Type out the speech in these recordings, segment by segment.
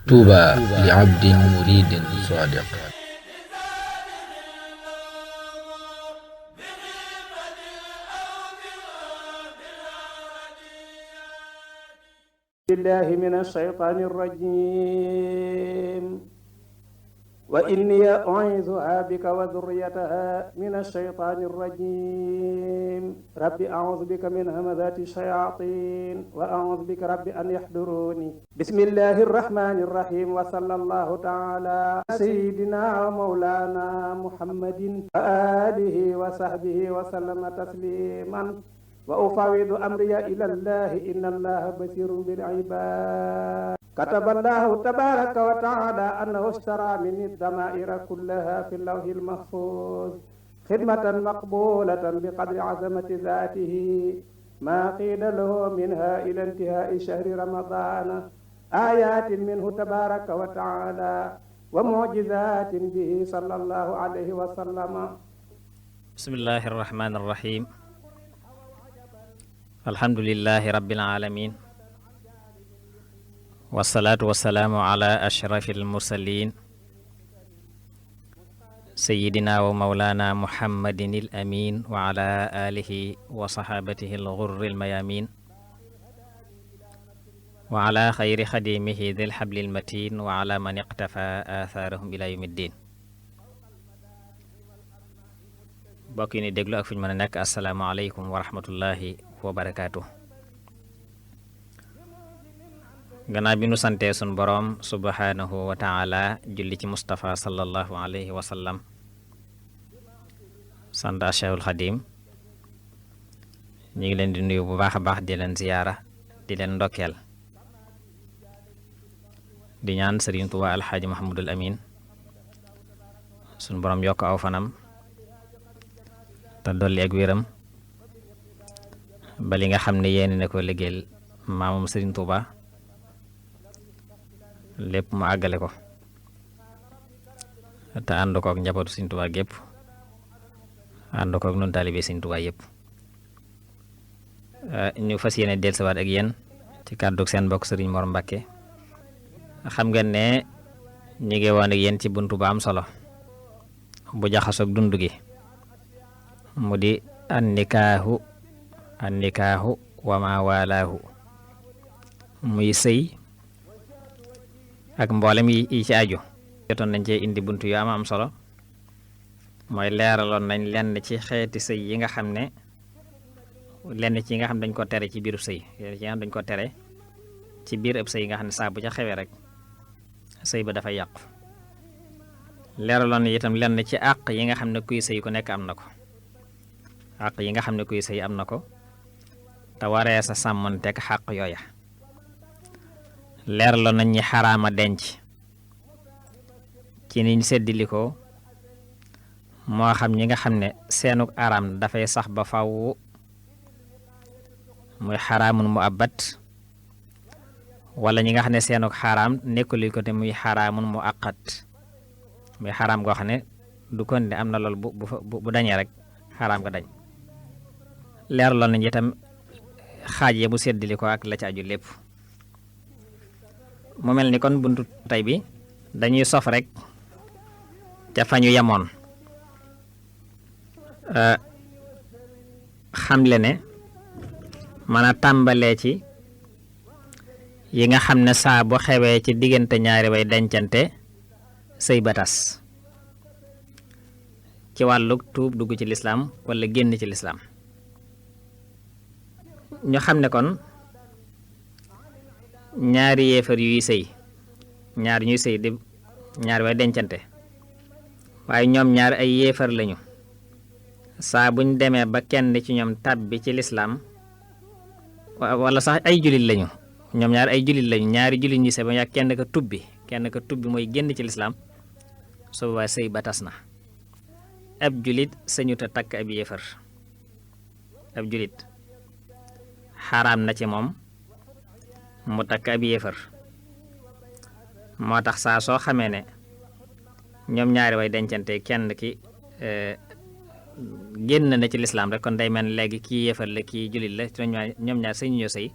طوبى لعبد مريد صادق. بالله من الشيطان الرجيم وإني أعيذها بك وذريتها من الشيطان الرجيم رب أعوذ بك من همزات الشياطين وأعوذ بك رب أن يحضروني بسم الله الرحمن الرحيم وصلى الله تعالى سيدنا ومولانا محمد وآله وصحبه وسلم تسليما وأفوض أمري إلى الله إن الله بصير بالعباد كتب الله تبارك وتعالى أنه اشترى مني الضمائر كلها في اللوح المحفوظ خدمة مقبولة بقدر عظمة ذاته ما قيل له منها إلى انتهاء شهر رمضان آيات منه تبارك وتعالى ومعجزات به صلى الله عليه وسلم. بسم الله الرحمن الرحيم alhamdulillahi rabbil alamin wasalaatu wasalaamu ala ashrafil mursalin sayyidina wa mawlana muhammadin al amin wa ala alihi wa sahabatihi al ghurril mayamin wa ala khayri khadimihi dhil hablil matin wa ala man iqtafa atharahum ila yawmiddin. bokk yi ni déglu ak fu ñu mën a nekk asalaamaaleykum wa rahmatullahi wa barakaatu. gannaaw bi nu santee sun boroom subhanahu wa taala julli ci Mustafa sallallahu alayhi wa sallam sant Cheikhul Xadim ñu ngi leen di nuyu bu baax a baax di leen ziyaara di leen ndokkeel di ñaan Sëriñ Tuubaa Alxaaji Muhammadul Amin sun boroom yokk aw fanam te dolli ak wéram ba li nga xam ne yéene na ko liggéeyal maamam Sëriñ Tuuba lépp mu àggale ko te ànd kook njabootu Sëriñ Tuuba gépp ànd kook nun taalibe Sëriñ Tuuba yépp ñu fas yéene dellusiwaat ak yéen ci kàddug seen mbokk Sëriñ Mor Mbàkke. xam ngeen ne ñu ngi woon ak yéen ci buntu ba am solo bu jaxasoog dund gi mu di annikaahu wa ma walaahu muy sëy ak mboolem yi ci aju. jotoon nañ cee indi buntu yu am solo mooy leeraloon nañ lenn ci xeeti sëy yi nga xam ne dañ ko tere ci biiru sëy dañ ko tere ci biir ëpp sëy yi nga xam ne saa bu ca xewee rek sëy ba dafay yàqu. leeraloon na itam lenn ci àq yi nga xam ne kuy sëy ku nekk am na ko àq yi nga xam ne kuy sëy am na ko te waree sa sàmmonteeg xàq yooya. leeraloon nañ ñi xaraama denc ci niñ seddili ko moo xam ñi nga xam ne seenug araam dafay sax ba faw muy xaraamun mu abbat wala ñi nga xam ne seenug xaraam nekkuli ko te muy xaraamun mu aqat muy xaraam goo xam ne du kon ne am na loolu bu dañee rek xaraam nga dañ. leeraloon nañ itam xaaj ya bu seddili ko ak la ci aju lépp. mu mel ni kon buntu tey bi dañuy sof rek ca fa ñu yemoon xamle ne mën a tàmbalee ci yi nga xam ne saa bu xewee ci diggante ñaari way dencante sëy ba tas ci wàllug tuub dugg ci lislaam wala génn ci lislaam. ñu xam ne kon ñaari yéefar yuy sëy ñaar ñuy sëy di ñaari way dencante waaye ñoom ñaar ay yéefar lañu saa buñ demee ba kenn ci ñoom tàbbi ci lislaam wala sax ay julit lañu ñoom ñaar ay julit lañu ñaari julit ñi sëy ba ñaar kenn ka tubbi mooy génn ci lislaam su boobaa sëy ba tas na. ab julit sañu ta takk ab yéefar ab julit xaraam na ci moom mu takk ab yéefar moo tax saa soo xamee ne ñoom ñaari way dencante kenn ki génn na ci lislaam rek kon day mel léegi kii yéefar la kii jullit la ci ñoom ñaar sëy ñu ñoo sëy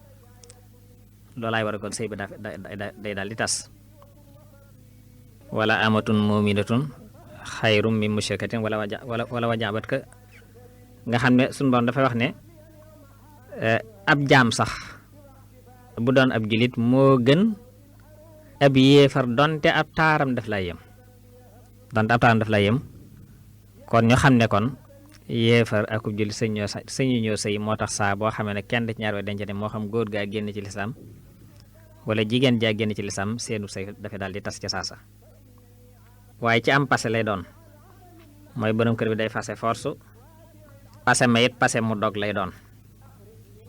loolaay war a kon sëy ba day daal di tas wala amatun muminatun xayrum min mushrikatin wala wajabat ka nga xam ne suñu borom dafay wax ne ab jaam sax bu doon ab jullit moo gën ab yéefar donte ab taaram daf lay yem kon ñu xam ne kon yéefar ak jullit sëñu ñoo sëy moo tax saa boo xamee ne kenn ci ñaar way dencante moo xam góor gaa génn ci lislaam wala jigéen jaa génn ci lislaam seenu sëy dafay daal di tas ca saasa waaye ci am passé lay doon mooy borom kër bi day fase force passé ma it passé mu dog lay doon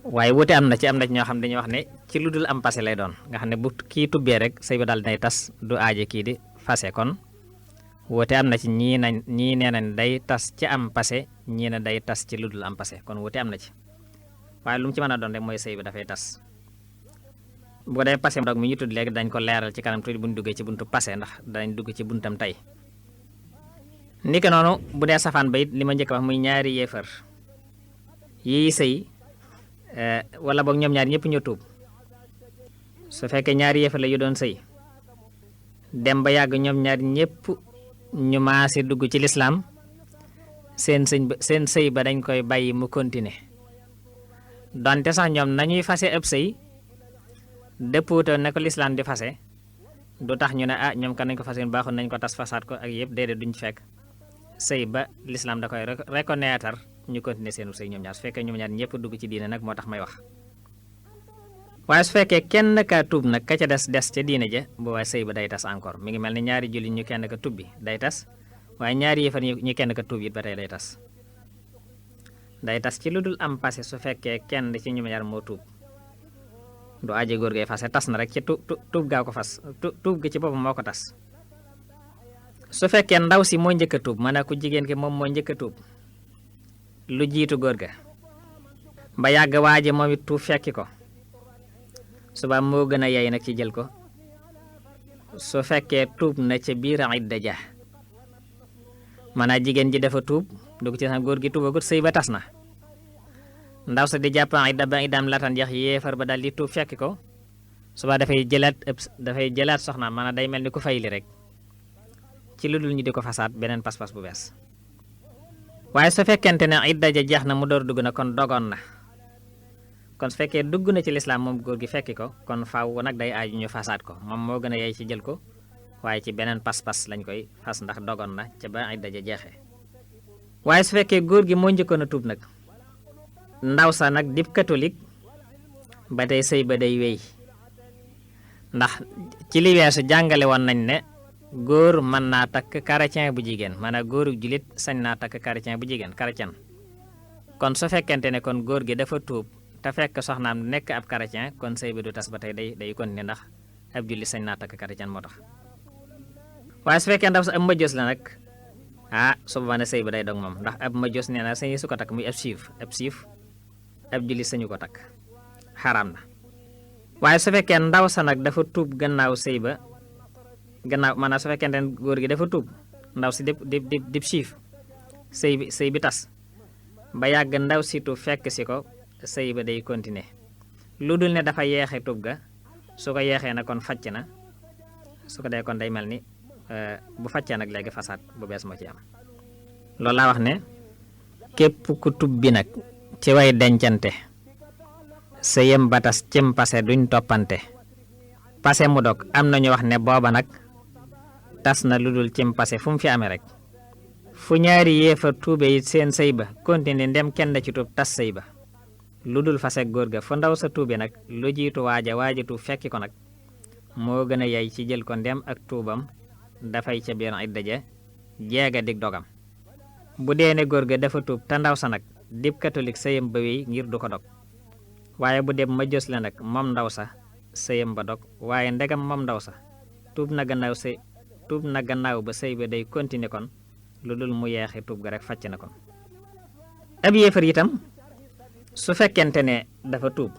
waaye wuute am na ci ñoo xam dañuy wax ne ci lu dul am passé lay doon nga xam ne bu kii tubbee rek sëy bi daal dinay tas du aaje kii di fase kon wuute am na ci ñii nee nañ day tas ci am passé ñii ne day tas ci lu dul am passé kon wuute am na ci waaye lu mu ci mën a doon rek mooy sëy bi dafay tas bu ko dee passé mu dog mi ñu tudd léegi dañ ko leeral ci kanam tuuti bu ñu duggee ci buntu passé ndax dañ dugg ci buntam tey niki noonu bu dee safaan ba it li ma njëkk wax muy ñaari yéefar yi sëy wala boog ñoom ñaar ñëpp ñu tuub su fekkee ñaari yéefar la yu doon sëy dem ba yàgg ñoom ñaar ñëpp ñu maase dugg ci lislaam seen sëy ba dañ koy bàyyi mu continuer donte sax ñoom nañuy fase ëpp sëy dëppootoon ne ko lislaam di fase du tax ñu ne ñoom kan nañ ko fase baaxul nañ ko tas fasaat ko ak yëpp déedéet duñ ci fekk sëy ba lislaam da koy reconnaître ñu continuer seenu sëy ñoom ñaar su fekkee ñoom ñaar ñëpp dugg ci diine nag moo tax may wax waaye su fekkee kenn ka tuub nag ka ca des ca diine ja bu waaye sëy ba day tas encore mi ngi mel ni ñaari jullit ñu kenn ka tubbi day tas waaye ñaari yéefar ñu kenn ka tuub it ba tey day tas ci lu dul am passé su fekkee kenn ci ñoom ñaar moo tuub du aje góor gay fase tas na rek ci tuub gaa ko fas tuub gi ci boppam moo ko tas su fekkee ndaw si moo njëkk a tuub maanaam ku jigéen ki moom moo njëkk a tuub lu jiitu góor ga ba yàgg waaje moom it tuub fekki ko suba moo gën a yey nag ci jël ko su fekkee tuub na ca biir idda ja maanaam jigéen ji dafa tuub dugg ci sax góor gi tuubagut sëy ba tas na ndaw sa di jàpp idda ba iddaam latan jeex yéefar ba daal di tuub fekki ko suba dafay jëlaat soxnaam maanaam day mel ni ku fayli rek ci lu dul ñu di ko fasaat beneen pas-pas bu bees waaye su fekkente ne idda ja jeex na mu door dugg na kon dogoon na kon su fekkee dugg na ci lislaam moom góor gi fekki ko kon faaw nag day aaju ñu fasaat ko moom moo gën a yey ci jël ko waaye ci beneen pas-pas lañ koy fas ndax dogoon na ca ba idda ja jeexee waaye su fekkee góor gi moo njëkkoon a tuub nag ndaw sa nag dib catholique ba tey sëy ba day wéy ndax ci li weesu jàngale woon nañ ne góor mën naa takk chrétien bu jigéen maanaam góoru jullit sañ naa takk chrétien bu jigéen chrétien kon su fekkente ne kon góor gi dafa tuub te fekk soxnaam nekk ab chrétien kon sëy bi du tas ba tey day continuer ndax ab jullit sañ naa takk chrétien moo tax waaye su fekkee ndaw sa ab majos la nag su boobaa ne sëy ba day dog moom ndax ab majos nee na sañu su ko takk muy ab siif ab jullit sañu ko takk xaraam na waaye su fekkee ndaw sa nag dafa tuub gannaaw sëy ba maanaam su fekkente ne góor gi dafa tuub ndaw si dib siif sëy bi tas ba yàgg ndaw si tuub fekk si ko sëy ba day continuer lu dul ne dafa yeexe tuub ga su ko yeexee na kon facc na su ko dee kon day mel ni bu faccee nag léegi fasaat bu bees moo ci am loolu laa wax ne képp ku tuub bi nag ci way dencante sëyam ba tas cim passé duñ toppante passé mu dog am na ñu wax ne booba nag tas na lu dul cim passé fu mu fi amee rek fu ñaari yéefar tuube it seen sëy ba continuer ndem kenn da ci tuub tas sëy ba lu dul fase góor ga fu ndaw sa tuube nag lu jiitu waaja tuub fekki ko nag moo gën a yey ci jël ko ndem ak tuubam dafay ca biir idda ja jeega dig dogam bu dee ne góor ga dafa tuub te ndaw sa nag dib catholique sëyam ba wéy ngir du ko dog waaye bu dem ma jos la nag moom ndaw sa sëyam ba dog waaye ndegam moom ndaw sa tuub na gannaaw ba sëy ba day continuer kon lu dul mu yeexi tuub ga rek facc na kon ab yéefar itam su fekkente ne dafa tuub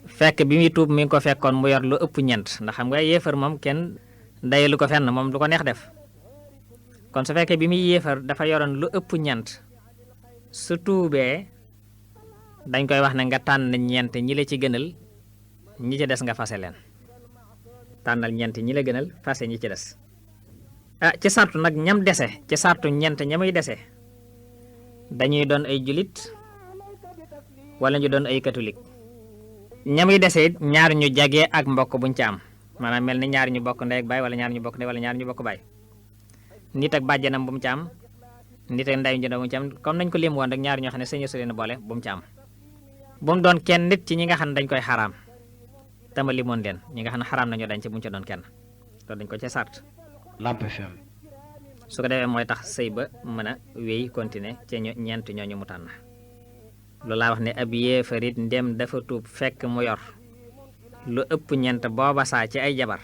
fekk bi muy tuub mi ngi ko fekkoon mu yor lu ëpp ñent ndax xam nga yéefar moom kenn day lu ko fenn moom lu ko neex def kon su fekkee bi muy yéefar dafa yoroon lu ëpp ñeent su tuubee dañ koy wax ne nga tànn ñeent ñi la ci gënal ñi ci des nga fase leen tànnal ñeent ñi la gënal fase ñi ci des ci sartu nag ñam dese ci sartu ñeent ñamuy dese dañuy doon ay julit wala ñu doon ay catholique ñamuy dese it ñaar ñu jagee ak mbokk buñ ci am maanaam mel ni ñaar ñu bokk ndey ak baay wala ñaar ñu bokk ndey wala ñaar ñu bokk baay nit ak bàjjanam bu mu ci am nit ak ndayu njënda bu mu ci am comme nañ ko lim woon rek ñaar ñoo xam ne sëñ su leen boole bu mu ci am bu mu doon kenn nit ci ñi nga xam ne dañ koy xaraam tama limoon leen ñi nga xam ne xaraam nañoo dañ ci bu mu ci doon kenn loolu dañ ko ci sart Lamp FM. su ko defee mooy tax sëy ba mën a wéy continuer ci ñeent ñooñu mu tànn loolu laa wax ne ab yéefarit ndem dafa tuub fekk mu yor lu ëpp ñeent booba saa ci ay jabar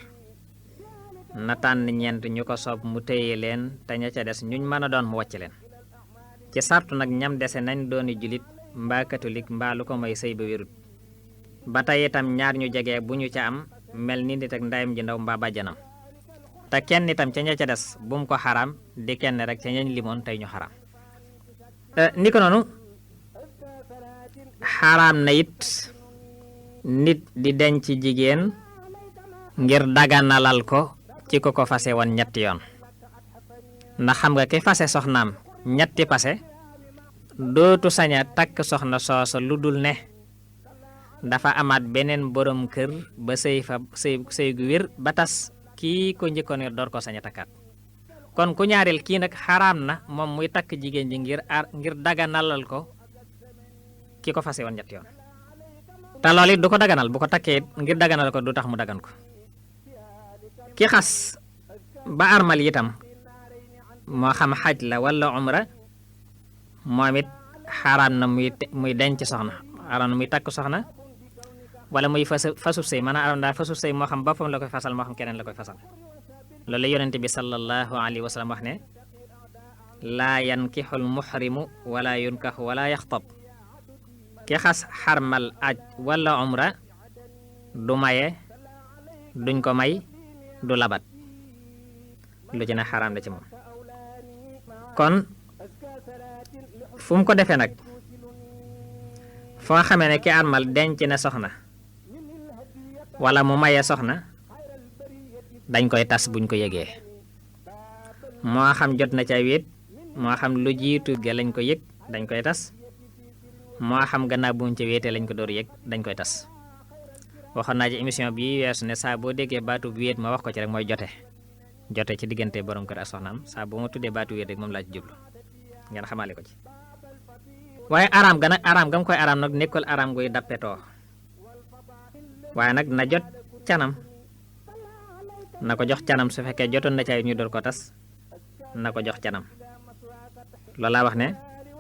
na tànn ñeent ñu ko soob mu téye leen te ña ca des ñuñ mën a doon mu wàcc leen ci sartu nag ñam dese nañ dooni julit mbaa catholique mbaa lu ko may sëy ba wérut ba tey itam ñaar ñu jege bu ñu ca am mel ni nit ak ndayam ji ndaw mbaa bàjjanam te kenn itam ca ña ca des bu mu ko xaraam di kenn rek ca ñañ limoon tey ñu xaraam ni ko noonu xaraam na it nit di denc jigéen ngir daganalal ko ci ko fase woon ñetti yoon ndax xam nga ki fase soxnaam ñetti pase dootu saña takk soxna soosa lu dul ne dafa amaat beneen borom kër ba sëy gu wér ba tas kii ko njëkkoon door ko saña takkaat kon ku ñaareel kii nag xaraam na moom muy takk jigéen ji ngir daganalal ko ki ko fase woon ñetti yoon te loolu it du ko daganal bu ko takkee ngir daganal ko du tax mu dagan ko ki xas ba armal itam moo xam xaj la wala umra moom it xaraam na muy denc soxna xaraam na muy takk soxna wala muy fasub sëy maanaam xaraam daal fasub sëy moo xam boppam la koy fasal moo xam keneen la koy fasal loolu la yonent bi sallallahu alayhi wa sallam wax ne laa yankixul muxrimu wala yunkaxu wala yaxtab ki xas xarmal aj wala umra du maye duñ ko may du labat lu ci ne xaraam la ci moom kon fu mu ko defee nag foo xamee ne ki armal denc na soxna wala mu maye soxna dañ koy tas buñ ko yëgee moo xam jot na ca wéet moo xam lu jiitu ge lañ ko yëg dañ koy tas moo xam gannaaw bu mu ca wéetee lañ ko door yëg dañ koy tas waxoon naa ci émission bi weesu ne saa boo déggee baatu wéet ma wax ko ci rek mooy jote ci diggante borom kër ak soxnaam saa boo ma tuddee baatu wéet rek moom laa ci jublu ngeen xamaale ko ci waaye araam ga nag araam gam koy araam nag nekkul araam guy dappetoo waaye nag na jot canam na ko jox canam su fekkee jotoon na caay ñu door ko tas na ko jox canam loolu laa wax ne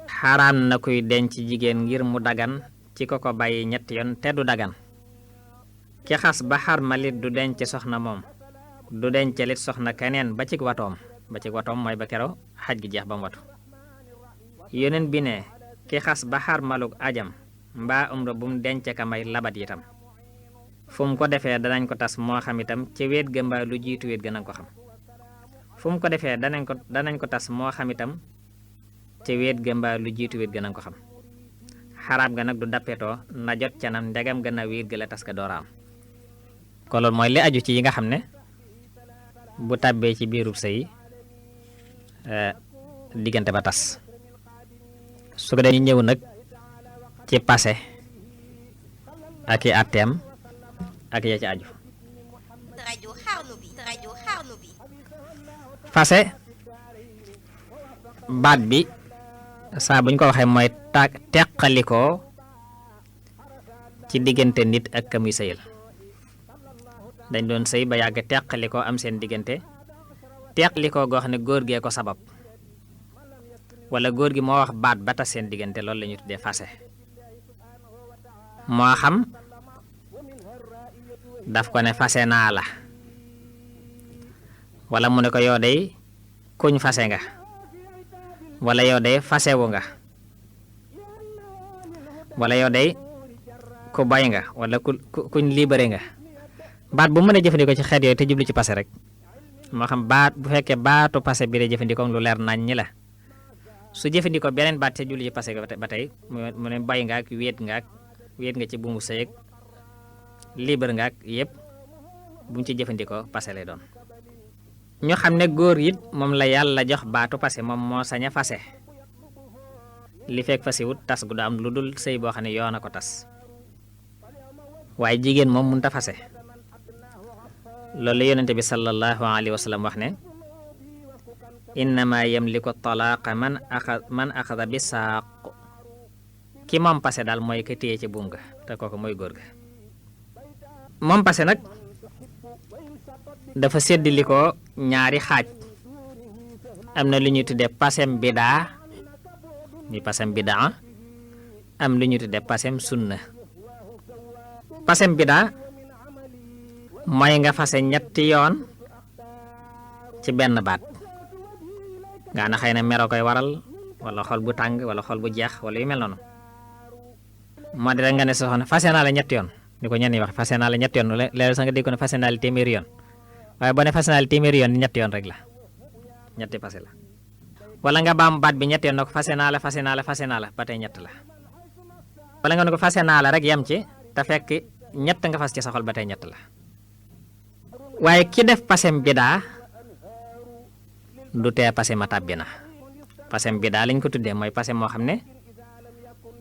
xaraam na kuy denc jigéen ngir mu dagan ci ko bàyyi ñetti yoon te du dagan ki xas ba xarmalit du denc soxna moom du dencalit soxna keneen ba ci watoom mooy ba kero xaj gi jeex ba mu watu yeneen bi ne ki xas ba xarmaluk ajam mbaa umra bu mu denc ka may labat itam fu mu ko defee danañ ko tas moo xam itam ci wéet ga mbaa lu jiitu wéet ga nañ ko xam fu mu ko defee danañ ko tas moo xam itam ci wéet ga mbaa lu jiitu wéet ga nañ ko xam xaraam ga nag du dappetoo na jot canam ndegam gannaaw wéet ga la tas ka dooraam kon loolu mooy li aju ci yi nga xam ne bu tàbbee ci biirub sëy diggante ba tas su ko dee ñu ñëw nag ci passé ak i atteem ak ya ci aju passé baat bi saa buñ ko waxee mooy teqalikoo ci diggante nit ak ka muy sëyal dañ doon sëy ba yàgg teqalikoo am seen diggante teqalikoo goo xam ne góor gee ko sabab wala góor gi moo wax baat ba tas seen diggante loolu la ñuy tuddee fase moo xam daf ko ne fase naa la wala mu ne ko yow day kuñ fase nga wala yow day fasewu nga wala yow day ku bay nga wala kuñ libéré nga baat bu mën a jëfandikoo ci xeet yooyu te jublu ci passé rek moo xam baat bu fekkee baatu passé bi lay jëfandikoo lu leer nañ ñi la su jëfandikoo beneen baat ca julli ci passé ba tey mu ne bàyyi nga ak wéet nga ci bu mu sëy ak libre nga ak yëpp bu mu ci jëfandikoo passé lay doon. ñu xam ne góor it moom la yàlla jox baatu passé moom moo sañ a fase li fekk fase wut tas gu da am lu dul sëy boo xam ne yoon a ko tas waaye jigéen moom mënut a fase loolu la yonente bi sallallahu alayhi wa sallam wax ne innama yamliku talaaqa man axada bi saaq ki moom passé daal mooy ka téye ci buum ga te kooku mooy góor ga. moom passé nag dafa séddali ko ñaari xaaj am na lu ñuy tuddee passem bidaa mi passem bidaa am lu ñuy tuddee passem sunna. passem bidaa mooy nga fase ñetti yoon ci benn baat nga na xëy na mero koy waral wala xol bu tàng wala xol bu jeex wala yu mel noonu moo di rek nga ne sa soxna fase naa la ñetti yoon ni ko ñenn ñi wax fase naa la ñetti yoon léeg sax nga dégg ko ne fase naa la téeméeri yoon waaye boo ne fase naa la téeméeri yoon ñetti yoon rek la ñetti passé la wala nga baam baat bi ñetti yoon na ko fase naa la ba tey ñett la wala nga ne ko fase naa la rek yem ci te fekk ñett nga fas ci sa xol ba tey ñett la waaye ki def passem bidaa du tee passé ma tàbbi na passem bidaa lañ ko tuddee mooy passé moo xam ne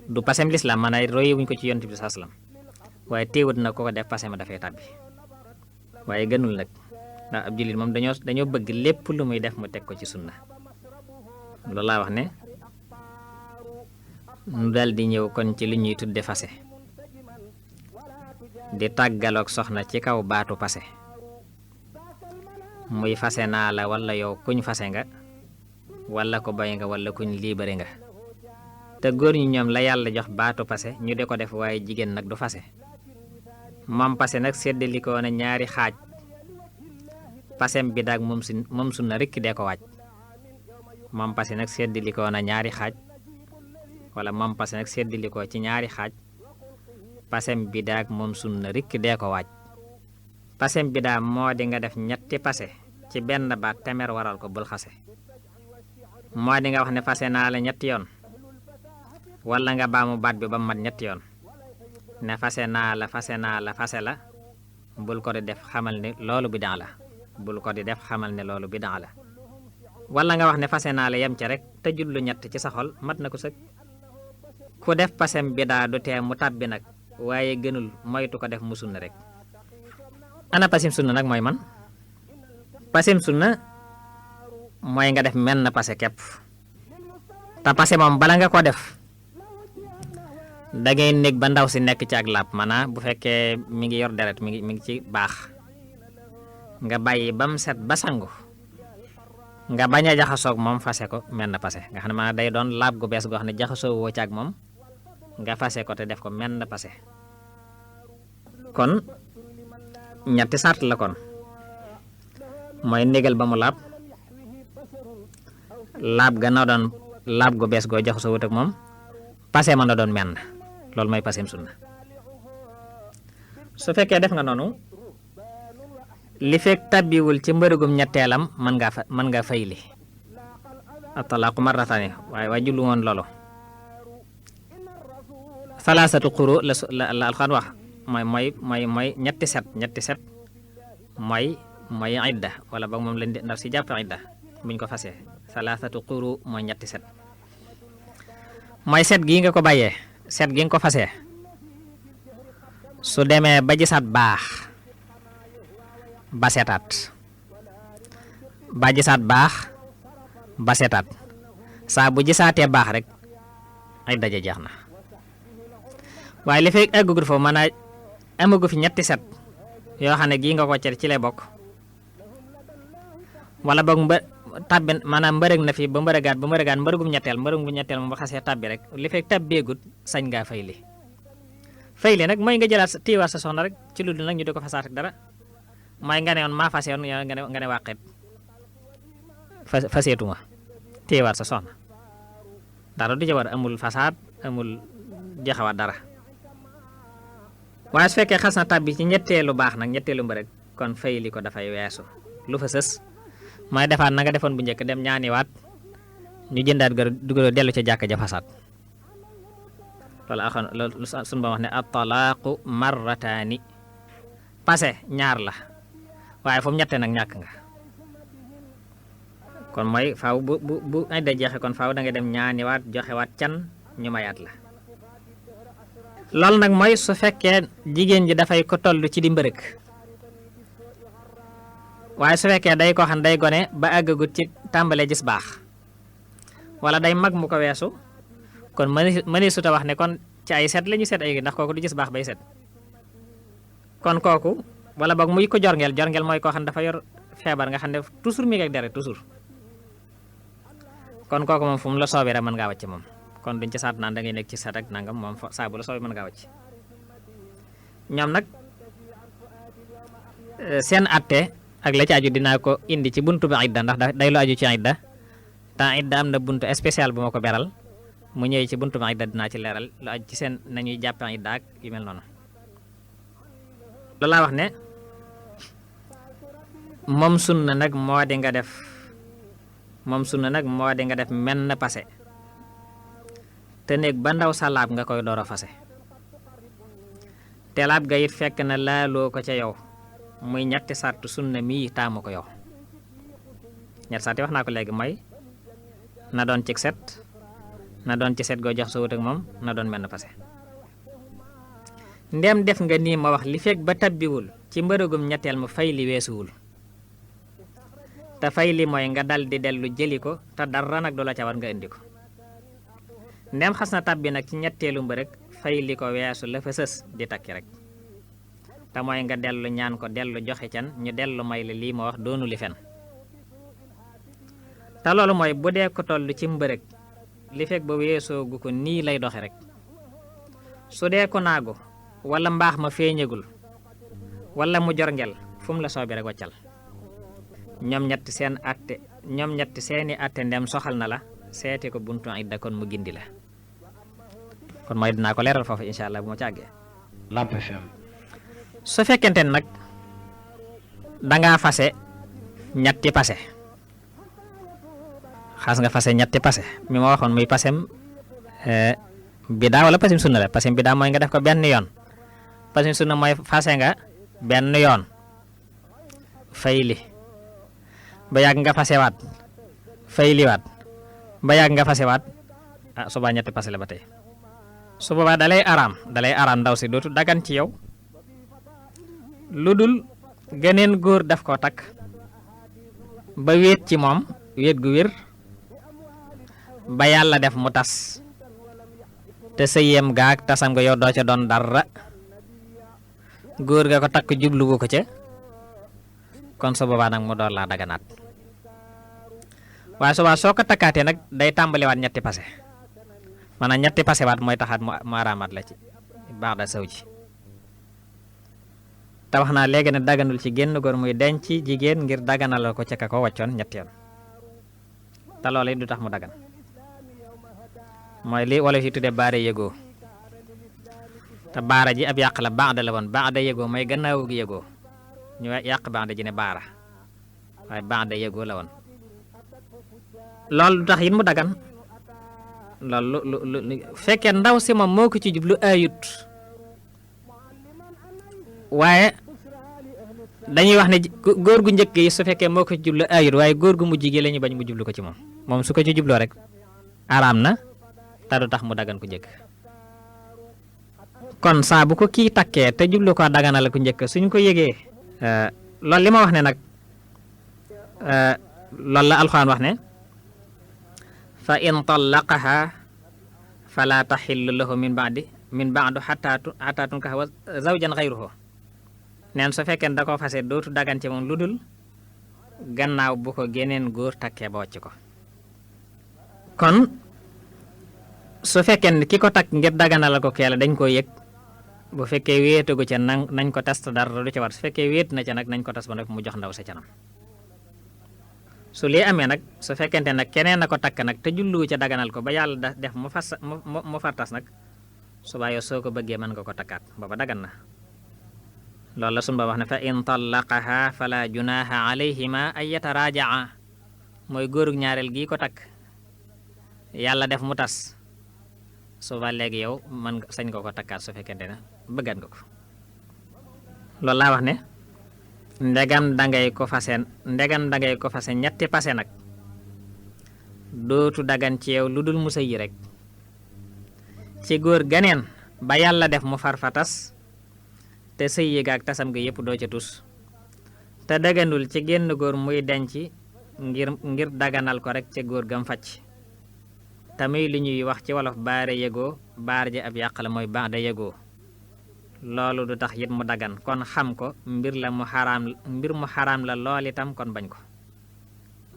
du passem lislaam maanaam royi wuñ ko ci yonent bi sallam waaye téewut na ko def passé ma dafay tàbbi waaye gënul nag ndax ab jullit moom dañoo bëgg lépp lu muy def mu teg ko ci sunna loolu laa wax ne nu dal di ñëw kon ci li ñuy tudde fase di tàggaloog soxna ci kaw baatu passé muy fase naa la wala yow kuñ fase nga wala ko bay nga wala kuñ libéré nga te góor ñi ñoom la yàlla jox baatu passé ñu de ko def waaye jigéen nag du fase moom passé nag séddalikoo na ñaari xaaj passem bi daag moom sunna rikk dee ko waaj moom passé nag séddalikoo na ñaari xaaj wala moom passé nag séddalikoo ci ñaari xaaj passem bi daag moom sunna rikk dee ko waaj passem bi daa moo di nga def ñetti passé ci benn baat temer waral ko bul xase moo di nga wax ne fase naa la ñetti yoon wala nga baamu baat bi ba mu mat ñetti yoon ne fase naa la fase la bul ko di def xamal ne loolu bidaa la wala nga wax ne fase naa la yem ca rek te jullu ñett ci sa xol mat na ko sëg ku def passem bidaa du tee mu tàbbi nag waaye gënul moytu ko def mu sunna rek. ana passem sunna nag mooy man passem sunna mooy nga def menn passé képp te passé moom bala nga ko def dangay nekk ba ndaw si nekk ci ak laab maanaam bu fekkee mi ngi yor deret mi ngi ci baax nga bàyyi ba mu set ba sangu nga bañ a jaxasoog moom fase ko menn passé nga xam ne maanaam day doon laab gu bees goo xam ne jaxasoo woo ci ak moom nga fase ko te def ko menn passé kon ñetti sart la kon mooy négal ba mu laab ga na doon laab gu bees goo jaxasoo wut ak moom passé mën na doon menn loolu mooy passem sunna su fekkee def nga noonu li fekk tabbiwul ci mbërëgum ñetteelam mën ngaa fayli at-talaaqu marrataani waaye jullu woon loolu salaasatu quru la alxaan wax mooy ñetti set mooy idda wala ba moom lañ ndax si jàpp idda buñ ko fasee salaasatu quru mooy ñetti set mooy set gii nga ko bàyyee set gi nga ko fasee su demee ba gisaat baax ba setaat saa bu gisaatee baax rek ay daje jeex na waaye li fekk eggugut foofu mën a amagu fi ñetti set yoo xam ne gii nga ko cer ci lay bokk wala boog tàbbi maanaam mbërëg na fi ba mbërëgaat mbërëgum ñetteel moom ba xasee tàbbi rek li fekk tàbbeegut sañ ngaa fayli nag mooy nga jëlaat tiiwaat sa soxna rek ci lu dul nag ñu di ko fasaat ak dara mooy nga ne woon maa fase woon nga ne wàqeet faseetuma tiiwaat sa soxna dara du jabar amul fasaat amul jaxawaat dara waaye su fekkee xas na tàbbi ci ñetteelu baax nag ñetteelu mbërëg kon fayli ko dafay weesu lu fa sës mooy defaat na nga defoon bu njëkk dem ñaaniwaat ñu jëndaat ga dugaloo dellu ca jàkka ja fasaat loolu suñu ba wax ne at-talaaqu marrataani passé ñaar la waaye fu mu ñette nag ñàkk nga kon mooy faaw bu ay da jeexe kon faaw da nga dem ñaaniwaat joxewaat can ñu mayaat la loolu nag mooy su fekkee jigéen ji dafay ko toll ci di mbërëk waaye su fekkee day ko xam day gone ba àggagut ci tàmbalee gis baax wala day mag mu ko weesu kon mëni suta wax ne kon ci ay set la ñu set ay ndax kooku du gis baax bay set kon kooku wala boog muy ko jorngeel mooy koo xam dafa yor feebar nga xam ne toujours mi ngi ak deret toujours kon kooku moom fu mu la soobee rek mën ngaa wàcc moom kon duñ ci saat naan da ngay nekk ci set ak nangam moom saa bu la soobee mën ngaa wàcc ñoom nag seen atte ak la ci aju dinaa ko indi ci buntu bi idda ndax day lu aju ci idda te idda am na buntu spécial bu ma ko beral mu ñëwee ci buntu bi idda dinaa ci leeral lu aju ci seen nañuy jàppe idda ak yu mel noonu loolu laa wax ne moom sunna nag moo di nga def menn passé te néeg ba ndaw sa laab nga koy door a fase te laab ga it fekk na laaloo ko ca yow muy ñetti sart sunna mii taamu ko yow ñetti sart yi wax naa ko léegi mooy na doon ci set na doon ci set goo jox sa wut ak moom na doon menn passé ndem def nga nii ma wax li fekk ba tabbiwul ci mbërëgum ñetteel mu fay li weesuwul te fay li mooy nga dal di dellu jëli ko te dara nag du la ca war nga indi ko ndem xas na tabbi nag ci ñetteelu mbërëg fay li ko weesu la fa sës di takki rek te mooy nga dellu ñaan ko dellu joxe can ñu dellu may la lii ma wax doonu li fen te loolu mooy bu dee ko toll ci mbërëg li fekk ba weesoo gu ko nii lay doxe rek su dee ko naagu wala mbaax ma feeñagul wala mu jorngel fu mu la soobi rek wàccal ñoom ñetti seeni atte ndem soxal na la seeti ko buntu idda kon mu gindi la kon mooy dinaa ko leeral foofu incha allah bu ma ci àggee Lamp FM su fekkente nag dangaa fase ñetti passé xas nga fase ñetti passé mi ma waxoon muy passem bidaa wala passem sunna la passem bidaa mooy nga def ko benn yoon passem sunna mooy fase nga benn yoon fayli ba yàgg nga fasewaat fayliwaat ba yàgg nga fasewaat subaa ñetti passé la ba tey su boobaa dalay araam ndaw si dootu dagan ci yow lu dul geneen góor daf koo takk ba wéet ci moom wéet gu wér ba yàlla def mu tas te sëyeem gaag tasam nga yow doo ca doon dara góor ga ko takk jubluwu ko ca kon su boobaa nag mu door laa daganaat waaye subaa soo ko takkaatee nag day tàmbaliwaat ñetti passé maanaam ñetti passé waat mooy taxaat mu araamaat la ci baax da saw ji te wax naa léegi ne daganul ci génn góor muy denc jigéen ngir daganal ko ca ka ko wàccoon ñetti yoon te loolu it du tax mu dagan mooy li wala fi tudde baara yëgoo te baara ji ab yàq la baax da la woon baax da yëgoo mooy gannaawu gi yëgoo ñu yàq baax da ji ne baara waaye baax da yëgoo la woon loolu du tax it mu dagan loolu lu fekkee ndaw si moom moo ko ci jublu ayut waaye dañuy wax ne góor gu njëkk yi su fekkee moo ko ci jublu ayut waaye góor gu mujj gi la ñu bañ mu jublu ko ci moom su ko ci jubloo rek araam na te du tax mu dagan ku njëkk kon saa bu ko kii takkee te jublu ko daganal ku njëkk suñ ko yëgee loolu li ma wax ne nag loolu la alxuraan wax ne fa in tallaqaha fala taxillu lahu min baadu xataa tunkaxa zawjan xayruhu neen su fekkee da ko fase dootu dagan ci moom lu dul gannaaw bu ko geneen góor takkee ba wàcc ko kon su fekkee ki ko takk ngir daganal ko keela dañ ko yëg bu fekkee wéetagu ca nañ ko test dara du ca war su fekkee wéet na ca nag nañ ko tas ba nag mu jox ndaw sa canam su lii amee nag su fekkente nag keneen na ko takk nag te julluwu ca daganal ko ba yàlla def mu far tas nag subaa yow soo ko bëggee mën nga ko takkaat booba dagan na loolu la sunu ba wax ne fa in tallaqaha fala junaha alayhima ay yatarajaa mooy góorug ñaareel gii ko takk yàlla def mu tas suba léegi yow man sañ nga ko takkaat su fekkente ne bëggaat nga ko loolu laa wax ne ndegam dangay ko fase ñetti pase nag dootu dagan ci yow lu dul musa yi rek ci góor ganeen ba yàlla def mu far fa tas te sëy yi ak tasam gi yëpp doo ca tus te daganul ci génn góor muy denc ngir daganal ko rek ca góor gam facc tamit li ñuy wax ci wolof baare yëgoo baar ji ab yàq la mooy baax da yëgoo loolu du tax it mu dagan kon xam ko mbir mu xaraam la lool itam kon bañ ko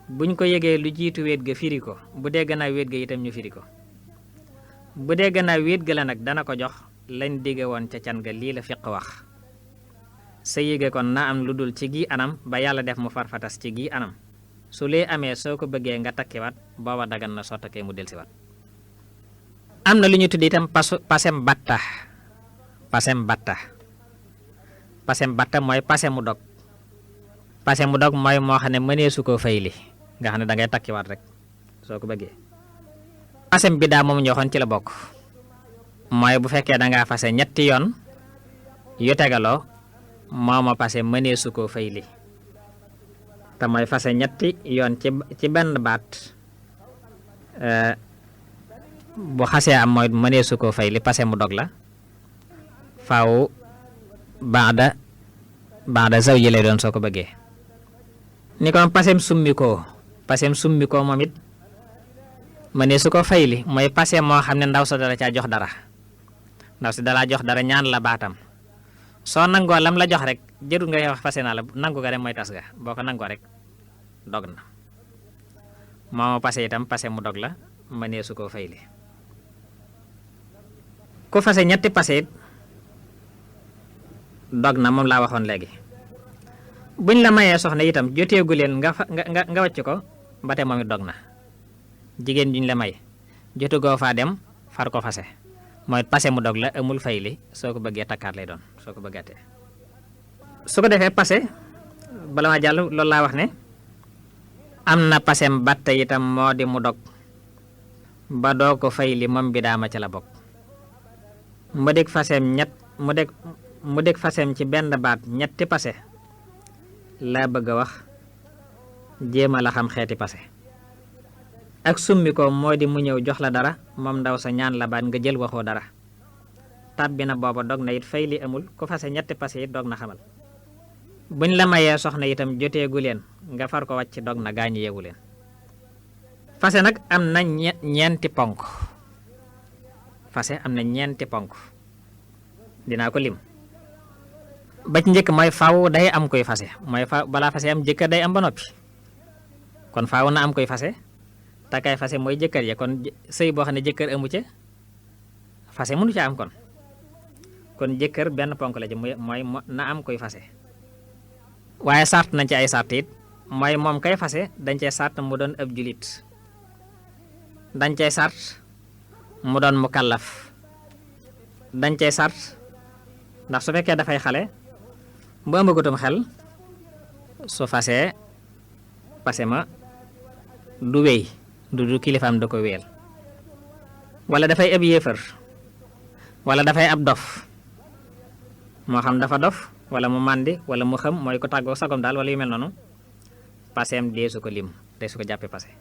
buñ ko yëgee lu jiitu wéet ga firi ko bu dee gannaaw wéet ga itam ñu firi ko bu dee gannaaw wéet ga la nag dana ko jox lañ digge woon ca can ga lii la fiq wax sa yéege kon na am lu dul ci gi anam ba yàlla def mu farfatas ci gi anam su lee amee soo ko bëggee nga takkiwaat booba dagan na soo takkee mu delsiwaat am na lu ñu tudd itam pasem batta mooy pase mu dog mooy moo xam ne mëneesu koo fayli nga xam ne dangay takkiwaat rek soo ko bëggee pasem bi daa moom ñoxoon ci la bokk mooy bu fekkee dangaa fase ñetti yoon yu tegaloo mooma pase mëneesu koo fayli te mooy fase ñetti yoon ci benn baat bu xasee am mooy mëneesu koo fayli pase mu dog la faaw baada zaw ji lay doon soo ko bëggee ni ko pasem summi koo moom it mëneesu ko fayli mooy pase moo xam ne ndaw sa dara caa jox dara ndaw si dalaa jox dara ñaan la baatam soo nangoo lam la jox rek jërul nga wax fase naa la nangu ga rek mooy tas ga boo ko nangoo rek dog na moo pase itam pase mu dog la mëneesu koo fayli ku fase ñetti pase it dog na moom laa waxoon léegi buñ la mayee soxna itam joteegu leen nga wàcc ko ba tey moom it dog na jigéen juñ la may jotugoo faa dem far ko fase mooy pase mu dog la amul fayli soo ko bëggee takkaat lay doon soo ko bëggaatee su ko defee pase bala ma jàll loolu laa wax ne am na pasem batta itam moo di mu dog ba doo ko fayli moom bi daama ca la bokk mu dégg fasem ci benn baat ñetti pase laa bëgg a wax jéema la xam xeeti pase ak summi ko moo di mu ñëw jox la dara moom ndaw sa ñaan la baat nga jël waxoo dara tàbbi na booba dog na it fay li amul ku fase ñetti pase it dog na xamal buñ la mayee soxna itam joteegu leen nga far ko wàcc dog na gaañu yeegu leen fase nag am na ñeenti ponk dinaa ko lim ba ci njëkk mooy faaw day am koy fase mooy balaa fase am jëkkër day am ba noppi kon faaw na am koy fase takkaay fase mooy jëkkër ya kon sëy boo xam ne jëkkër amu ca fase mënu ca am kon jëkkër benn ponk la ci mooy na am koy fase waaye sart nañ ci ay sart it mooy moom kay fase dañ cee sart mu doon ab julit dañ cee sart mu doon mu kallaf dañ cee sart ndax su fekkee dafay xale bu ëmbagutum xel su fasee pase ma du wéy du kilifaam da ko wéel wala dafay ab yéefar wala dafay ab dof moo xam dafa dof wala mu màndi wala mu xam mooy ko tàggoo sagom daal wala yu mel noonu paseem dee su ko lim dee su ko jàppe pase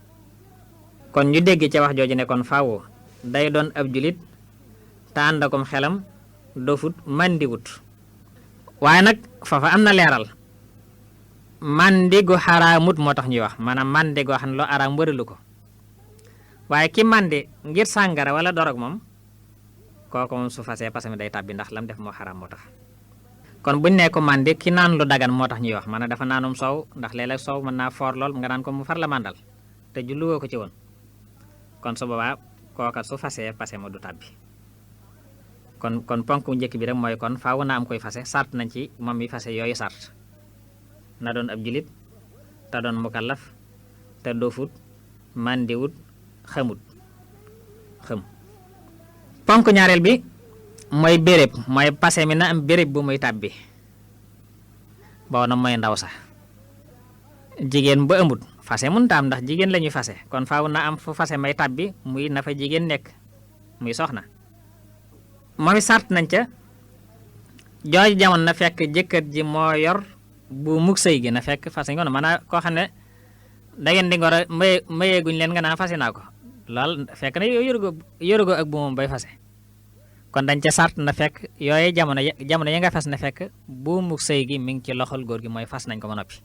kon ñu dégg ca wax jooju ne kon faawu day doon ab julit te ànd akum xelam dofut màndiwut waaye nag foofa am na leeral màndi gu xaraamut moo tax ñuy wax maanaam màndi goo xam ne loo araam wëralu ko waaye ki màndi ngir sàngara wala dorog moom kooku moom su fasee pase mi day tàbbi ndax lam def moo xaraam moo tax kon buñ ne ko màndi ki naan lu dagan moo tax ñuy wax maanaam dafa naanum soow ndax léeg-léeg soow mën naa foor lool nga naan ko mu far la màndal te julluwoo ko ci woon kon su boobaa kooka su fasee pase ma du tàbbi kon ponk njëkk bi rek mooy kon faaw na am koy fase sart nañ ci moom mi fase yooyu sart na doon ab julit te doon mukallaf te dofut màndiwut xamut ponk ñaareel bi mooy béréb mooy pase mi na am béréb bu muy tàbbi boo na mooy ndaw sax jigéen ba ëmbut fase mënta am ndax jigéen la ñuy fase kon faaw na am fu fase may tàbbi muy na fa jigéen nekk muy soxna mooy sart nañ ca jooju jamono na fekk jëkkër ji moo yor bu mug sëy gi na fekk fase nga maanaam koo xam ne da ngeen di ngor a mayeeguñ leen nga naa fase naa ko lool fekk na yow yorugo ak bu moom bay fase kon dañ ca sart na fekk yooyu jamono ya nga fas na fekk bu mug sëy gi mi ngi ci loxol góor gi mooy fas nañ ko ba noppi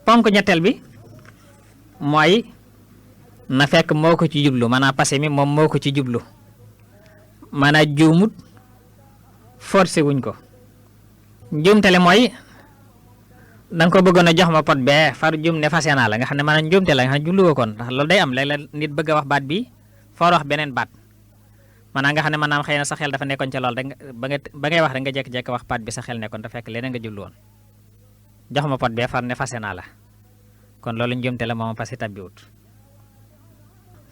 ponk ñetteel bi mooy na fekk moo ko ci jublu maanaam passé mi moom moo ko ci jublu maanaam juumut forcé wuñ ko njuumtele mooy danga ko bëggoon a jox ma pot bee far juum ne fase naa la nga xam ne maanaam njuumte la nga xam ne jubluwoo koon ndax loolu day am léeg-léeg nit bëgg a wax baat bi foor wax beneen baat maanaam nga xam ne maanaam xëy na sa xel dafa nekkoon ca lool rek ba ngay wax rek nga jekk-jekk wax baat bi sa xel nekkoon te fekk leneen nga jublu woon jox ma pot bee far ne fase naa la kon loolu njuumte la moom passé tabbiwut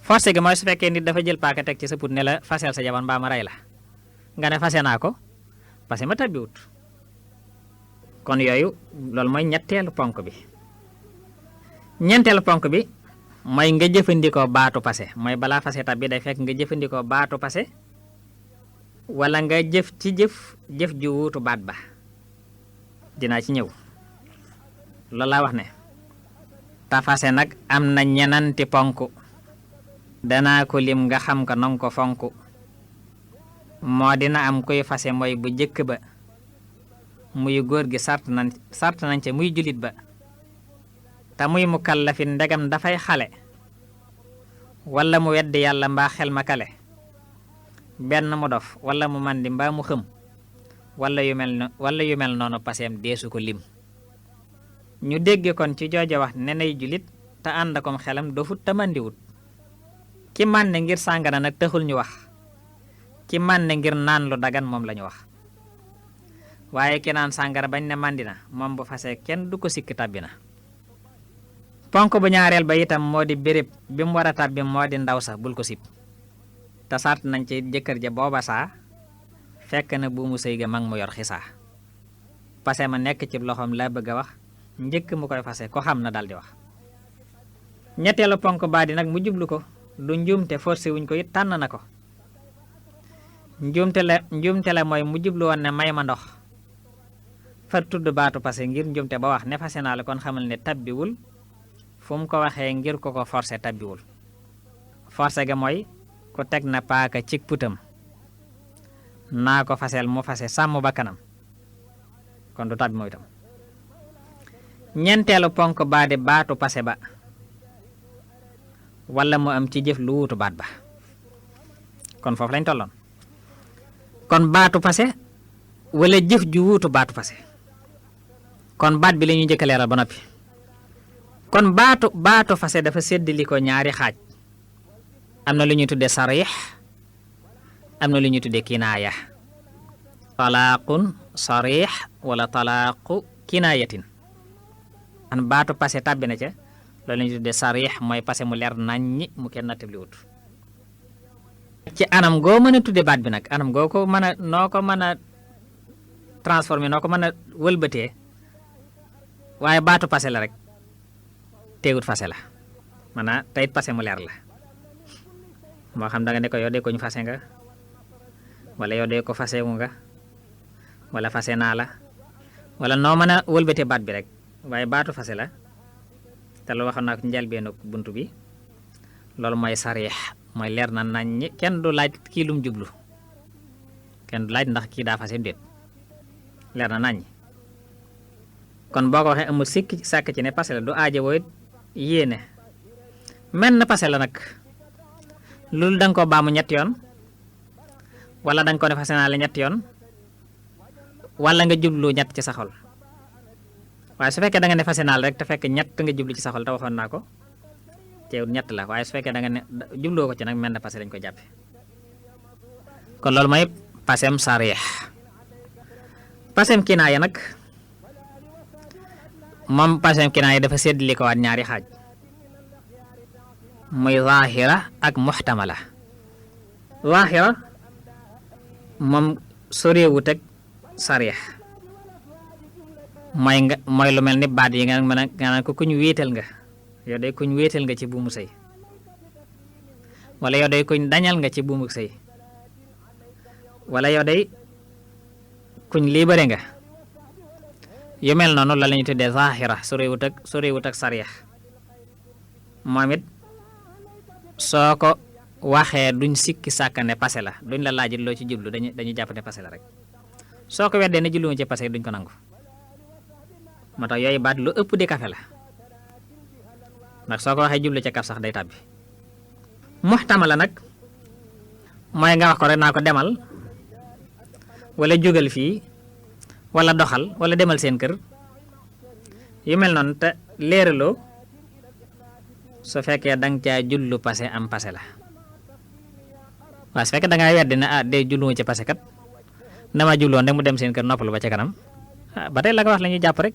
forcé gi mooy su fekkee nit dafa jël paaka teg ci sa put ne la fasel sa jabar mbaa ma rey la nga ne fase naa ko passé ma tabbiwut kon yooyu loolu mooy ñetteelu ponk bi ñeenteelu ponk bi mooy nga jëfandikoo baatu passé mooy balaa fase tabbi day fekk nga jëfandikoo baatu passé wala nga jëf ci jëf ju wuutu baat ba dinaa ci ñëw loolu laa wax ne ta fase nag am na ñenanti ponk danaa ko lim nga xam ko nong ko fonk moo dina am koy fase mooy bu jëkk ba muy góor gi sart nañ ca muy julit ba te muy mu kallafin ndegam dafay xale wala mu weddi yàlla mbaa xel ma kale benn mu dof wala mu mandi mbaa mu xëm wala yu mel noonu paseem deesu ko lim ñu dégge kon ci jooja wax nenay julit te ànd akom xelam dofut te mandiwut ki mànne ngir sàngara nag taxul ñu wax ki mànne ngir naan lu dagan moom lañu wax waaye ki naan sàngara bañ ne màndi na moom bu fase kenn du ko sikk tàbbi na ponk bu ñaareel ba itam moo di béréb bi mu war a tàbbi moo di ndaw sax bul ko sib te sart nañ ci jëkkër ja booba saa fekk na bu mu sëy ga mag mu yor xisaa pase ma nekk ci loxoom laa bëgg a wax njëkk mu koy fase ko xam na daldi wax ñetteelu ponk baa di nag mu jublu ko du njuumte forcé wuñ ko it tànn na ko njuumte la mooy mu jublu woon ne may ma ndox far tudd baatu passé ngir njuumte ba wax ne fase naa la kon xamal ne tabbiwul fu mu ko waxee ngir ko forcé tabbiwul forcé ga mooy ku teg na paaka cig putam naa ko fasel mu fase sàmm ba kanam kon du tabbi mooy itam ñeenteelu ponk baa di baatu passé ba wala mu am ci jëf lu wuutu baat ba kon foofu lañ tolloon kon baatu passé wala jëf ju wuutu baatu passé kon baat bi la ñuy njëkk a leeral ba noppi kon baatu passé dafa séddali ko ñaari xaaj am na lu ñuy tuddee sarix am na lu ñuy tuddee kinaaya talaaqun sarix wala talaaqu kinaayatin an baatu passé tàbbi na ca loolu la ñuy tuddee sarix mooy passé mu leer naññi mu kenn nattabli wut ci anam goo mën a tudde baat bi nag anam goo ko mën a noo ko mën a transformé noo ko mën a wëlbatee waaye baatu passé la rek teewut fase la maanaam teyit passé mu leer la moo xam da nga ne ko yow de ko ñu fase nga wala yow de ko fase wu nga wala fase naa la wala noo mën a wëlbatee baat bi rek waaye baatu fase la te loolu waxoon naa ko njëlbeenu buntu bi loolu mooy sarix mooy leer na nañ kenn du laaj kii lum jublu kenn du laaj ndax kii daa fase déet leer na nañ kon boo ko waxee amul sikk sàkk ci ne passé la du aajo wooy yéene men na passé la nag loolu da nga ko baamu ñetti yoon wala da nga ko ne fase naa la ñetti yoon wala nga jublu ñett ci sa xol waaye su fekkee da nga ne fase naa la rek te fekk ñett nga jublu ci sa xol te waxoon naa ko teewul ñett la waaye su fekkee da nga ne jubloo ko ci nag mel na passé lañ ko jàppe kon loolu mooy pasem sarix pasem kinaaya nag moom pasem kinaaya dafa séddli ko waat ñaari xaaj muy zaahira ak muxtamala zaahira moom soreewut ak sarix mooy lu mel ni baat yi nga naan ko kuñ wéetal nga yow day kuñ wéetal nga ci buumu sëy wala yow day kuñ dañal nga ci buumu sëy wala yow day kuñ libéré nga yu mel noonu la lañu tuddee zaahira sorewut ak sariya moom it soo ko waxee duñ sikki sàkka ne passé la duñ la laajit loo ci jublu dañuy jàpp ne passé la rek soo ko weddee ne jubluwuñ ci passé duñ ko nangu moo tax yooyu baat lu ëpp di kafe la ndax soo ko waxee jublu ca kaf sax day tàbbi muxtamala nag mooy nga wax ko rek naa ko demal wala jógal fii wala doxal wala demal seen kër yu mel noonu te leeraloo su fekkee danga caa jullu passé am passé la waaye su fekkee dangaa weddi ne de julluwu ci passé kat dama julloon rek mu dem seen kër noppalu ba ca kanam ba tey la ko wax la ñuy jàpp rek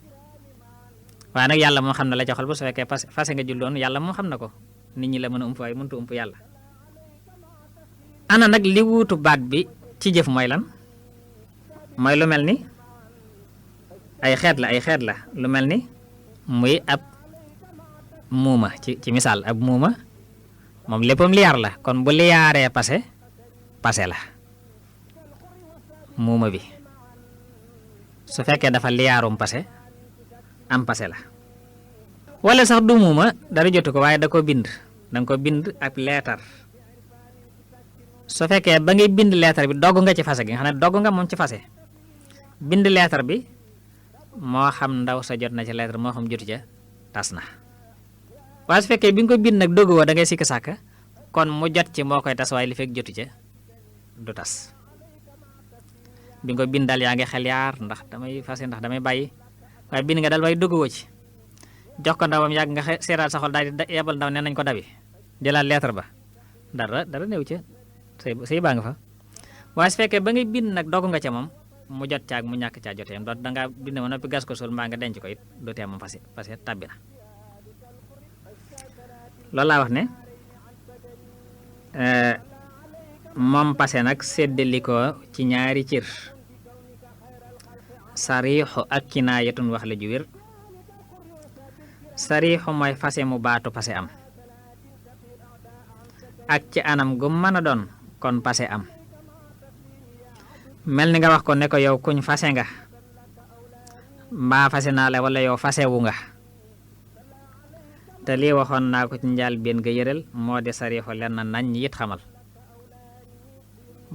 waaye nag yàlla moo xam ne la ca xol bu su fekkee passé nga julloon yàlla moo xam na ko nit ñi la mën a ump waaye mëntu ump yàlla. ana nag li wuutu baat bi ci jëf mooy lan mooy lu mel ni ay xeet la lu mel ni muy ab muuma ci misaal ab muuma moom léppam liyaar la kon bu liyaaree passé la muuma bi su fekkee dafa liyaarum passé am passé la wala sax du muuma dara jotu ko waaye da ko bind danga ko bind ab leetar su fekkee ba ngay bind leetar bi dogg nga ci fase gi nga xam ne dogg nga moom ci fase bind leetar bi moo xam ndaw sa jot na ci leetar moo xam jotu ca tas na waaye su fekkee bi nga ko bind nag dogg woo da ngay sikki sàkk kon mu jot ci moo koy tas waaye li fekk jotu ca du tas bi nga ko bind daal yaa ngi xel yaar ndax damay fase ndax damay bàyyi waaye bind nga daal waaye dogg woo ci jox ko ndawam yàgg nga seeraat sa xol daal di yebal ndaw ne nañ ko dabi jëlaat leetar ba dara néew ca sëy baa nga fa waaye su fekkee ba ngay bind nag dogg nga ca moom mu jot caag mu ñàkk caa jotee doot dangaa bind ma noppi gas ko suul mbaa nga denc ko it du tee moom passé tàbbi na loolu laa wax ne moom passé nag séddali ko ci ñaari cër sariixu ak kinaayatun wax la ju wér sariixu mooy fase mu baatu passé am ak ci anam gu mën a doon kon passé am mel ni nga wax ko ne ko yow kuñ fase nga mbaa fase naa la wala yow fase wu nga te lii waxoon naa ko ci njaal benn nga yëral moo di sariixu len na nañ it xamal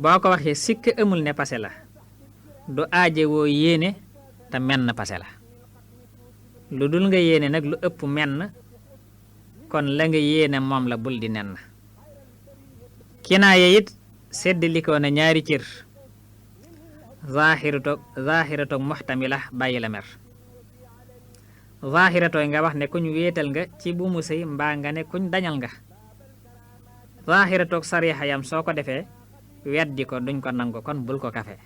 boo ko waxee sikk amul ne passé la du aaje woo yéene te menn passé la lu dul nga yéene nag lu ëpp menn kon la nga yéene moom la bul di nen kinaaye it séddalikoo na ñaari cër zaahiratoog muxtamila bàyyi la mer zaahiratooy nga wax ne kuñ wéetal nga ci bu mu sëy mbaa nga ne kuñ dañal nga zaahiratoog sariixa yam soo ko defee weddi ko duñ ko nangu kon bul ko kafe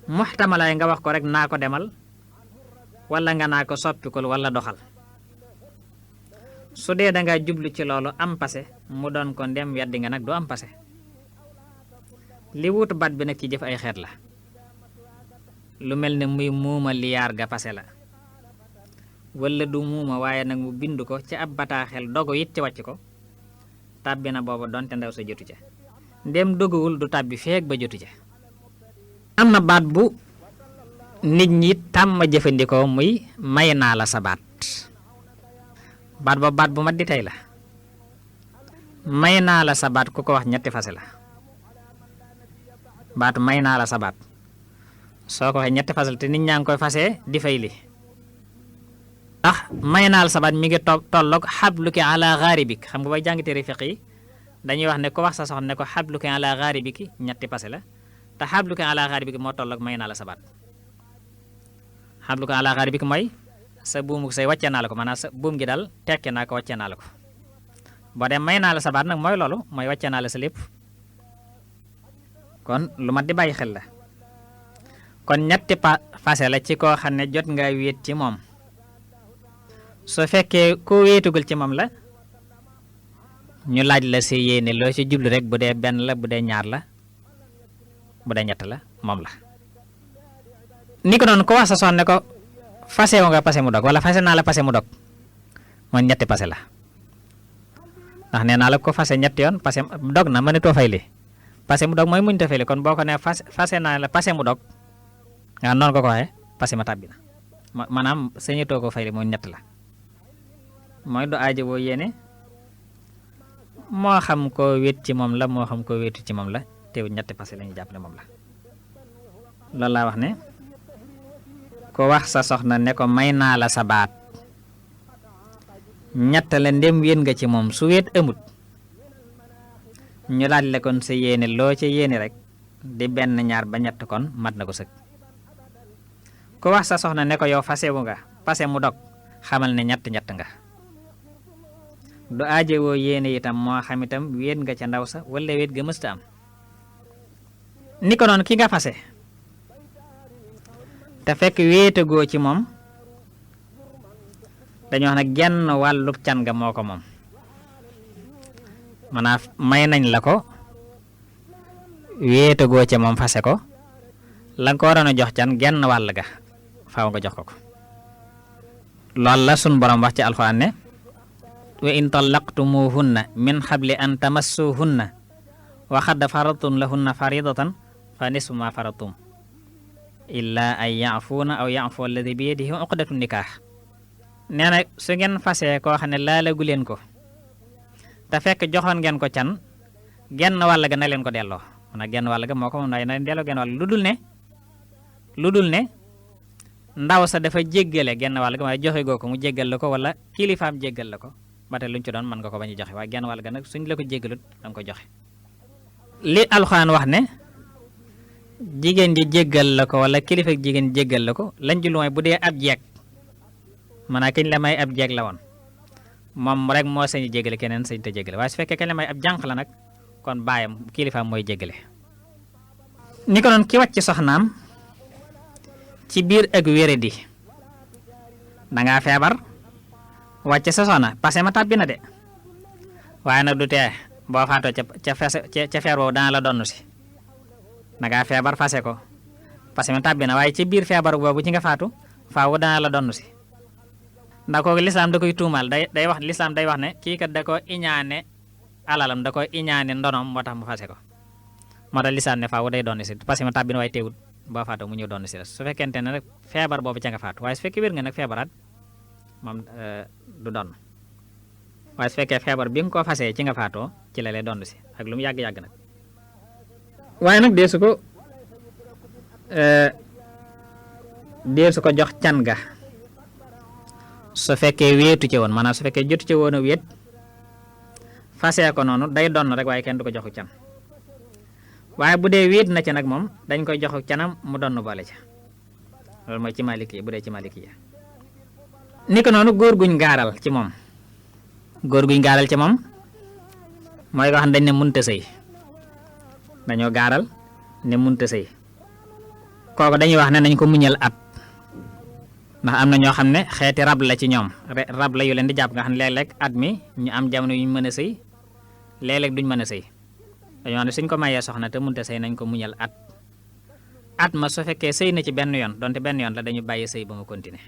muxtamalaay nga wax ko rek naa ko demal wala nga naa ko soppikul wala doxal su dee dangaa jublu ci loolu am passé mu doon ko ndem weddi nga nag du am passé li wuutu baat bi nag ci jëf ay xeet la lu mel ne muy muuma liyaar ga passé la wala du muuma waaye nag mu bind ko ci ab bataaxel dogu it ci wàcc ko tàbbi na booba donte ndaw sa jotu ca ndem doguwul du tàbbi feek ba jotu ca am na baat bu nit ñi tàmm jëfandikoo muy may naa la sa baat baat bu mat di tey la may naa la sa baat ku ko wax ñetti fase la baatu may naa la sa baat soo ko waxee ñetti fase la te nit ñaa ngi koy fase di fay li ndax may naa la sa baat mi ngi tolloog xabluki ala xaaribik xam nga bay jàng téere fiq yi dañuy wax ne ko wax sa soxna ne ko xabluki ala xaaribiki ñetti fase la te xabluki ala xaaribiki moo tolloog may naa la sa baat xabluki ala xaaribiki mooy sa buumu say wàccee naa la ko maanaam sa buum gi daal tekke naa ko wàccee naa la ko boo dem may naa la sa baat nag mooy loolu mooy wàccee naa la sa lépp kon lu mat di bàyyi xel la kon ñetti fase la ci koo xam ne jot nga wéet ci moom su fekkee ku wéetugul ci moom la ñu laaj la si yéene loo ci jublu rek bu dee benn la bu dee ñaar la bu dee ñett la moom la ni ko noonu ko wax sa soxna ne ko fasewu nga pase mu dog wala fase naa la pase mu dog mooy ñetti pase la ndax nee naa la ko fase ñetti yoon pase dog na mënatoo fay li pase mu dog mooy muñ ta fay li kon boo ko nee fase naa la pase mu dog nga noonu ko waxee pase ma tàbbi na maanaam sañatoo ko fay li mooy ñett la mooy du aajo boo yéene moo xam koo wét ci moom la moo xam koo wéetu ci moom la teew ñetti pase la ñuy jàpp ne moom la loolu laa wax ne ko wax sa soxna ne ko may naa la sa baat ñett la ndem wéet nga ci moom su wéet amut ñu laaj la kon sa yéene loo ca yéene rek di benn ñaar ba ñett kon mat na ko sëg ku wax sa soxna ne ko yow fasewu nga pase mu dog xamal ne ñett nga du aajowoo yéene itam moo xam itam wéet nga ca ndaw sa wala wéet ga mësta am ni ko noonu ki nga fase te fekk wéetagoo ci moom dañoo wax ne genn wàllub can nga moo ko moom maanaam may nañ la ko wéetagoo ci moom fase ko la nga ko waroon a jox can genn wàll ga faaw nga jox ko loolu la sun borom wax ci alxuraan ne wa in tallaqtumuhunna min xabli an tamassuhunna wa xad faradtum lahunna faridatan fa nisfu ma faradtum illa an yaafuuna aw yaafu alladi bi yadihi uqdatu nikaax nee na su ngeen fasee koo xam ne laalagu leen ko te fekk joxoon ngeen ko can genn wàll ga na leen ko delloo maanaam genn wàll ga moo ko moom na leen delloo genn wàll lu dul ne ndaw sa dafa jéggale genn wàll ga waaye joxe goo ko mu jéggal la ko wala kilifaam jéggal la ko ba tey luñ ci doon mën nga ko bañ a joxe waaye genn wàll ga nag suñ la ko jéggalut da nga ko joxe li alxuraan wax ne jigéen ji jéggal la ko wala kilifa jigéen jéggal la ko lañ ci lu mooy bu dee ab jeeg maanaam kañ la may ab jeeg la woon moom rek moo sañu jéggale keneen sañ te jéggale waaye su fekkee kañ la may ab jànq la nag kon baayam kilifaam mooy jéggale ni ko doon ki wàcc soxnaam ci biir ak wéradi dangaa feebar wàcc sa soxna passé ma tàbbi na de waaye nag du tee boo faatoo ca feer boobu dana la donn si dangaa feebar fase ko passé ma tàbbi na waaye ci biir feebar boobu ci nga faatu faawu dana la donn si ndax kooku lislaam da koy tuumaal day wax lislaam day wax ne kii kat da ko iñaane alalam da ko iñaane ndonom moo tax mu fase ko moo tax lislaam ne faawu day donn si passé ma tàbbi na waaye teewut boo faatoo mu ñëw donn si la su fekkente ne nag feebar boobu ca nga faatu waaye su fekkee wér nga nag feebaraat moom du donn waaye su fekkee feebar bi nga ko fasee ci nga faatoo ci la lay donn si ak lu mu yàgg-yàgg nag waaye nag dee su ko jox can ga su fekkee wéetu ci woon maanaam su fekkee jotu ci woon a wéet fasee ko noonu day donn rek waaye kenn du ko joxu can waaye bu dee wéet na ca nag moom dañ koy joxu canam mu donn boole ca loolu mooy ci maliki bu dee ci maliki ya ni ko noonu góor guñ gaaral ci moom mooy ko xam dañ ne munta sëy dañoo gaaral ne munta sëy kooku dañuy wax ne nañ ko muñal at ndax am na ñoo xam ne xeeti rab la ci ñoom rab la yu leen di jàpp nga xam ne léeg-léeg at mi ñu am jamono yu ñu mën a sëy léeg-léeg duñ mën a sëy dañoo xam ne suñ ko mayee soxna te munta sëy nañ ko muñal at ma su fekkee sëy na ci benn yoon donte benn yoon la dañu bàyyi sëy ba mu continuer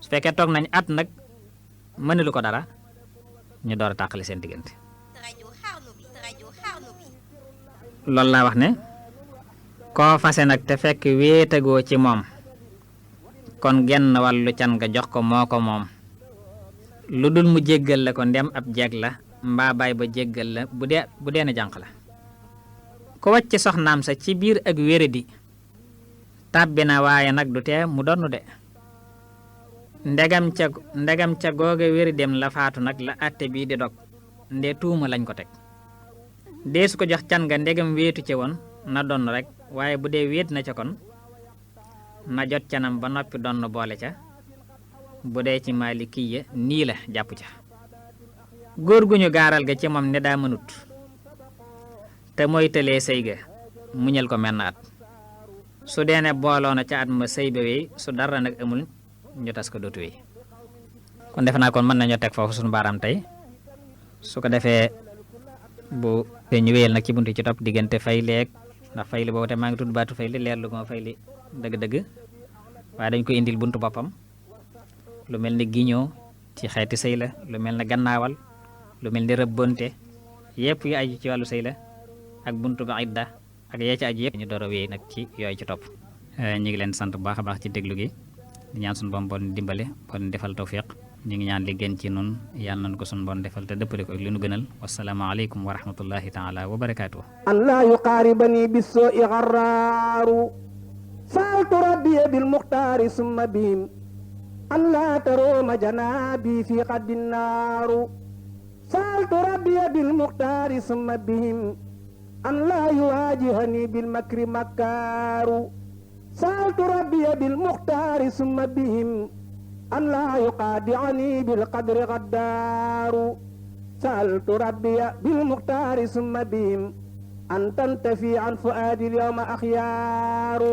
su fekkee toog nañ at nag mënulu ko dara ñu door a tàqali seen diggante loolu laa wax ne koo fase nag te fekk wéetagoo ci moom kon genn wàllu can nga jox ko moo ko moom lu dul mu jéggal la ko ndem ab jeeg la mbaa baay ba jéggal la bu dee na jànq la ko wàcc soxnaam sa ci biir ak wéradi tàbbi na waaye nag du tee mu donnu de ndegam ca googe wéri dem la faatu nag la àtte bii di dog nde tuuma lañ ko teg dee su ko jox can nga ndegam wéetu ca woon na donn rek waaye bu dee wéet na ca kon na jot canam ba noppi donn boole ca bu dee ci Maalikiya nii la jàpp ca góor gu ñu gaaral ga ci moom ne daa mënut te mooy tëlee sëy ga muñal ko menn at su dee ne booloo na ca at ma sëy ba wéy su dara nag amul ñu tas ko dootu wéy kon defe naa kon mën nañoo teg foofu suñu baaraam tey su ko defee bu ñu wéyal nag ci buntu ci topp diggante fay leeg ndax fay li boobu te maa ngi tudd baatu fay li leer lu ma fay li dëgg-dëgg waaye dañ koy indil buntu boppam lu mel ni giñoo ci xeeti sëy la, lu mel ne gannaawal, lu mel ni rëbbonte, yëpp yu aju ci wàllu sëy la, ak buntu ba idda ak yee ci aju yëpp ñu door a wéy nag ci yooyu ci topp. ñu ngi leen sant bu baax a baax ci déglu gi di ñaan suñu boom bon dimbale bon defal tawfiq. ñu ngi ñaan li gën ci nun yàlla nañ ko suñu bon defal te dëppale ko ak li nu gënal. wassalaamu aleykum wa rahmatullahi taala wa barakaatuh. an laa yuqaaribani bissoo'i garraaru saaltu rabbiya bilmuxtaari summa bihim an laa tarooma janaabi fi xaddi naaru saaltu rabbiya bilmuxtaari summa bihim an laa yuwaajihani bilmakri makkaaru saaltu rabbiya bilmuxtaari summa bihim an laa yuqaadi'ani bilqadri gaddaaru saaltu rabbiya bilmuxtaari summa bihim an tantafi an fuaadi alyawma axyaaru